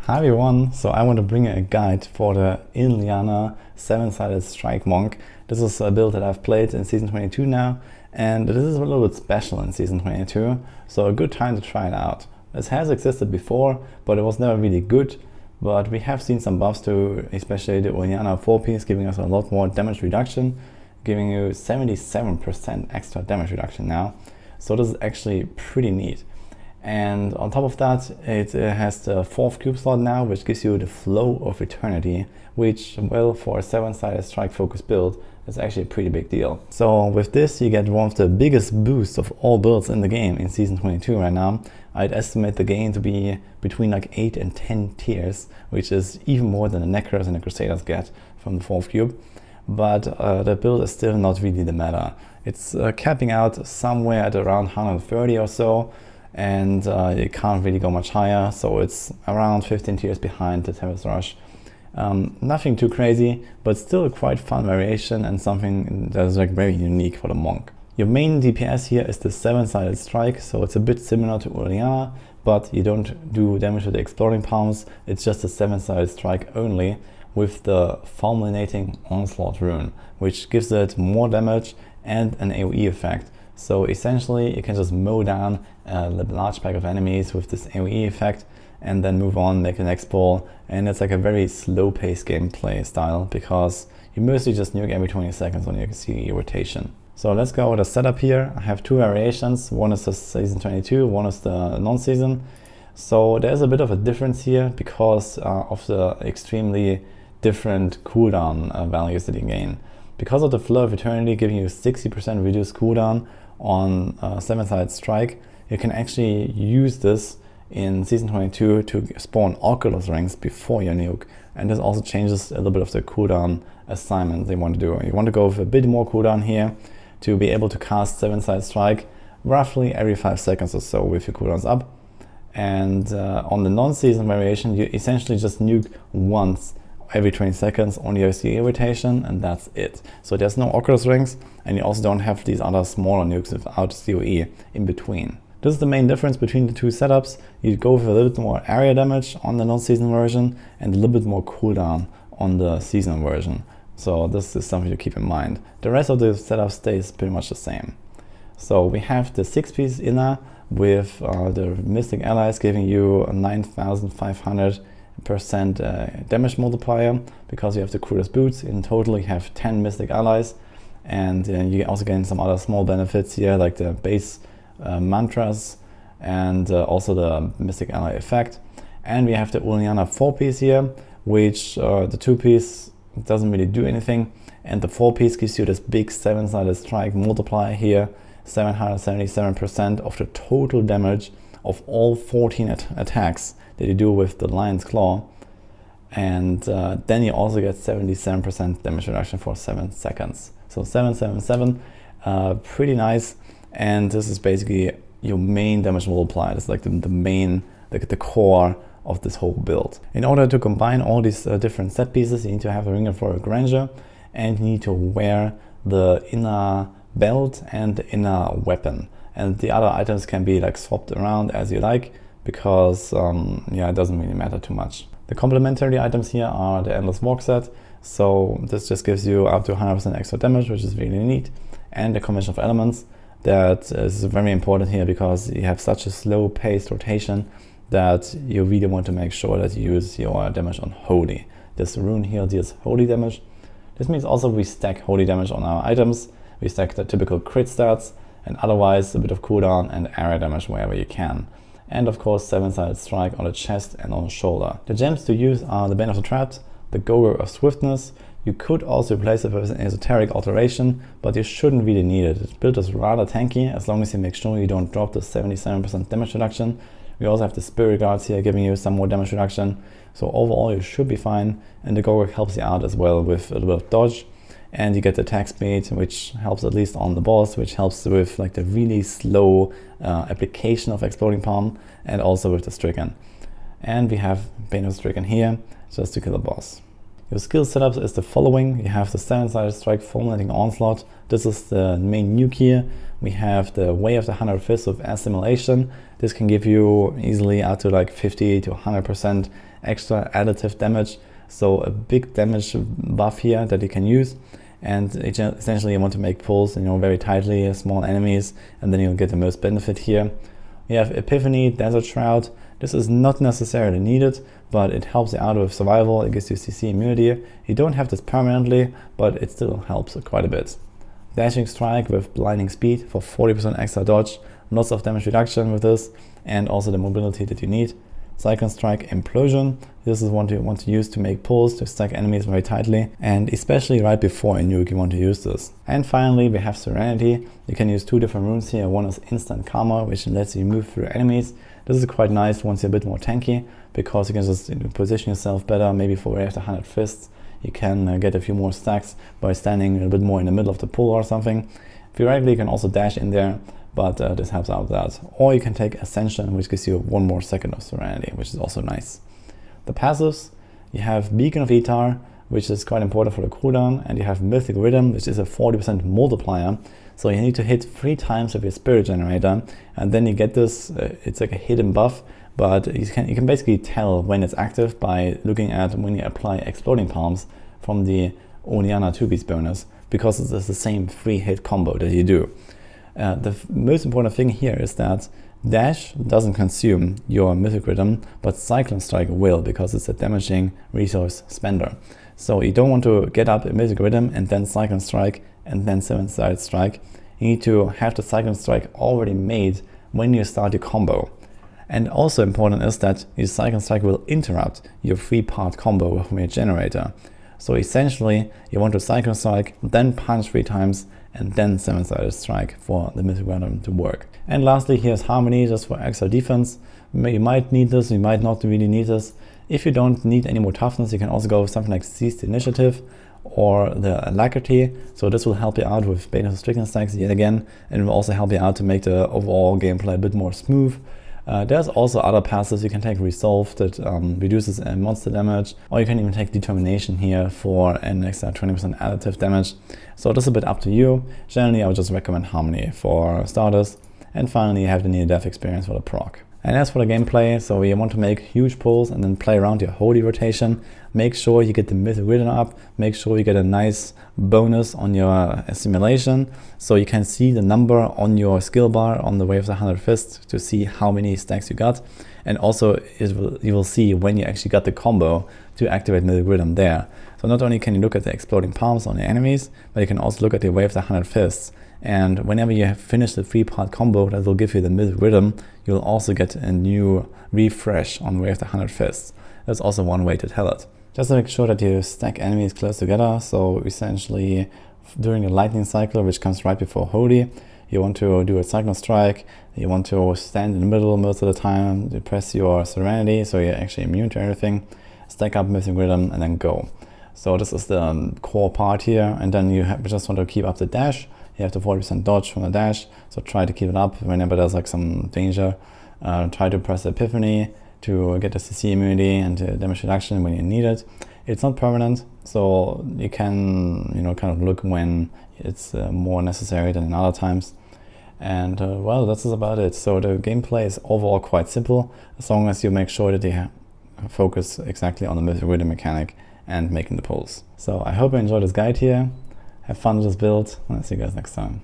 Hi everyone, so I want to bring you a guide for the Uliana 7-sided strike monk. This is a build that I've played in Season 22 now, and this is a little bit special in Season 22, so a good time to try it out. This has existed before, but it was never really good, but we have seen some buffs to especially the Uliana 4-piece, giving us a lot more damage reduction, giving you 77% extra damage reduction now, so this is actually pretty neat. And on top of that, it has the 4th cube slot now, which gives you the Flow of Eternity, which, well, for a 7-sided strike focus build, is actually a pretty big deal. So with this, you get one of the biggest boosts of all builds in the game in Season 22 right now. I'd estimate the gain to be between like 8 and 10 tiers, which is even more than the Necros and the Crusaders get from the 4th cube. But the build is still not really the meta. It's capping out somewhere at around 130 or so, and it can't really go much higher, so it's around 15 tiers behind the Tempest Rush. Nothing too crazy, but still a quite fun variation and something that is like very unique for the monk. Your main DPS here is the 7-sided strike, so it's a bit similar to Uliana, but you don't do damage with the exploding palms, it's just a 7-sided strike only with the Fulminating Onslaught rune, which gives it more damage and an AoE effect. So essentially you can just mow down a large pack of enemies with this AoE effect and then move on, make the next ball, and it's like a very slow paced gameplay style because you mostly just nuke every 20 seconds on your CE rotation. So let's go with the setup here. I have two variations, one is the Season 22, one is the non-season. So there's a bit of a difference here because of the extremely different cooldown values that you gain. Because of the Flow of Eternity giving you 60% reduced cooldown on 7-sided strike, you can actually use this in Season 22 to spawn Oculus rings before your nuke, and this also changes a little bit of the cooldown assignment they want to do. You want to go with a bit more cooldown here to be able to cast 7-sided strike roughly every 5 seconds or so with your cooldowns up. And on the non-season variation, you essentially just nuke once every 20 seconds on your CE rotation, and that's it. So there's no Oculus rings, and you also don't have these other smaller nukes without COE in between. This is the main difference between the two setups. You go with a little bit more area damage on the non-season version and a little bit more cooldown on the seasonal version. So this is something to keep in mind. The rest of the setup stays pretty much the same. So we have the 6-piece inner with the Mystic Allies giving you a 9,500% damage multiplier because you have the coolest boots. In total you have 10 Mystic Allies, and you also gain some other small benefits here like the base mantras and also the Mystic Ally effect. And we have the Uliana 4-piece here, which the 2-piece doesn't really do anything, and the 4-piece gives you this big 7-sided strike multiplier here, 777% of the total damage of all 14 attacks that you do with the Lion's Claw, and then you also get 77% damage reduction for 7 seconds. So 777, pretty nice, and this is basically your main damage multiplier. It's like the main, like the core of this whole build. In order to combine all these different set pieces, you need to have a Ring of Royal Grandeur, and you need to wear the inner belt and the inner weapon. And the other items can be like swapped around as you like, because yeah, it doesn't really matter too much. The complementary items here are the Endless Walk set, so this just gives you up to 100% extra damage, which is really neat, and the Convention of Elements. That is very important here because you have such a slow paced rotation that you really want to make sure that you use your damage on Holy. This rune here deals Holy damage. This means also we stack Holy damage on our items, we stack the typical crit stats, and otherwise a bit of cooldown and area damage wherever you can. And of course 7-sided strike on the chest and on the shoulder. The gems to use are the Bane of the Trapped, the Gogo of Swiftness. You could also replace it with an esoteric alteration, but you shouldn't really need it. This build is rather tanky as long as you make sure you don't drop the 77% damage reduction. We also have the Spirit Guards here giving you some more damage reduction. So overall you should be fine, and the Gogo helps you out as well with a little bit of dodge. And you get the attack speed, which helps at least on the boss, which helps with like the really slow application of Exploding Palm, and also with the Stricken. And we have Bane of Stricken here, just to kill the boss. Your skill setup is the following. You have the 7-sided strike fulminating onslaught. This is the main nuke here. We have the Way of the 100 Fists with assimilation. This can give you easily up to like 50 to 100% extra additive damage. So a big damage buff here that you can use. And essentially you want to make pulls, very tightly, small enemies, and then you'll get the most benefit here. We have Epiphany, Desert Shroud. This is not necessarily needed, but it helps you out with survival. It gives you CC immunity. You don't have this permanently, but it still helps quite a bit. Dashing Strike with Blinding Speed for 40% extra dodge. Lots of damage reduction with this, and also the mobility that you need. Cyclone Strike Implosion. This is one you want to use to make pulls, to stack enemies very tightly, and especially right before a nuke you want to use this. And finally we have Serenity. You can use 2 different runes here. One is Instant Karma, which lets you move through enemies. This is quite nice once you're a bit more tanky, because you can just position yourself better, maybe for Way of the 100 Fists. You can get a few more stacks by standing a bit more in the middle of the pool or something. Theoretically you can also dash in there, but this helps out with that. Or you can take Ascension, which gives you 1 more second of Serenity, which is also nice. The passives, you have Beacon of Etar, which is quite important for the cooldown, and you have Mythic Rhythm, which is a 40% multiplier. So you need to hit 3 times with your Spirit Generator, and then you get this, it's like a hidden buff, but you can basically tell when it's active by looking at when you apply Exploding Palms from the Uliana 2-piece bonus, because it's the same 3-hit combo that you do. The most important thing here is that Dash doesn't consume your Mythic Rhythm, but Cyclone Strike will, because it's a damaging resource spender. So you don't want to get up a Mythic Rhythm and then Cyclone Strike and then 7-sided strike. You need to have the Cyclone Strike already made when you start your combo. And also important is that your Cyclone Strike will interrupt your 3-part combo from your generator. So essentially you want to Cyclone Strike, then punch 3 times, and then 7-sided strike for the Mythic Rhythm to work. And lastly, here's Harmony, just for extra defense. You might need this, you might not really need this. If you don't need any more toughness, you can also go with something like Seize the Initiative or the Alacrity. So this will help you out with Bane of Stricken stacks yet again, and will also help you out to make the overall gameplay a bit more smooth. There's also other passives. You can take Resolve that reduces monster damage, or you can even take Determination here for an extra 20% additive damage. So this is a bit up to you. Generally I would just recommend Harmony for starters. And finally you have the near death experience for the proc. And as for the gameplay, so you want to make huge pulls and then play around your holy rotation. Make sure you get the Mythic Rhythm up, make sure you get a nice bonus on your assimilation, so you can see the number on your skill bar on the Way of the 100 Fists to see how many stacks you got. And also you will see when you actually got the combo to activate Mythic Rhythm there. So not only can you look at the Exploding Palms on the enemies, but you can also look at the Way of the 100 Fists. And whenever you have finished the 3-part combo that will give you the Mythic Rhythm, you'll also get a new refresh on Way of the 100 Fists. That's also one way to tell it. Just to make sure that you stack enemies close together, so essentially during the lightning cycle, which comes right before Holy, you want to do a Cyclone Strike, you want to stand in the middle most of the time, you press your Serenity, so you're actually immune to everything, stack up Mythic Rhythm, and then go. So this is the core part here, and then you just want to keep up the dash. You have the 40% dodge from the dash, so try to keep it up whenever there's like some danger. Try to press Epiphany to get the CC immunity and damage reduction when you need it. It's not permanent, so you can kind of look when it's more necessary than in other times. And well, that's about it. So the gameplay is overall quite simple, as long as you make sure that you focus exactly on the Mythic Rhythm mechanic and making the pulls. So I hope you enjoyed this guide here. Have fun with this build, and I'll see you guys next time.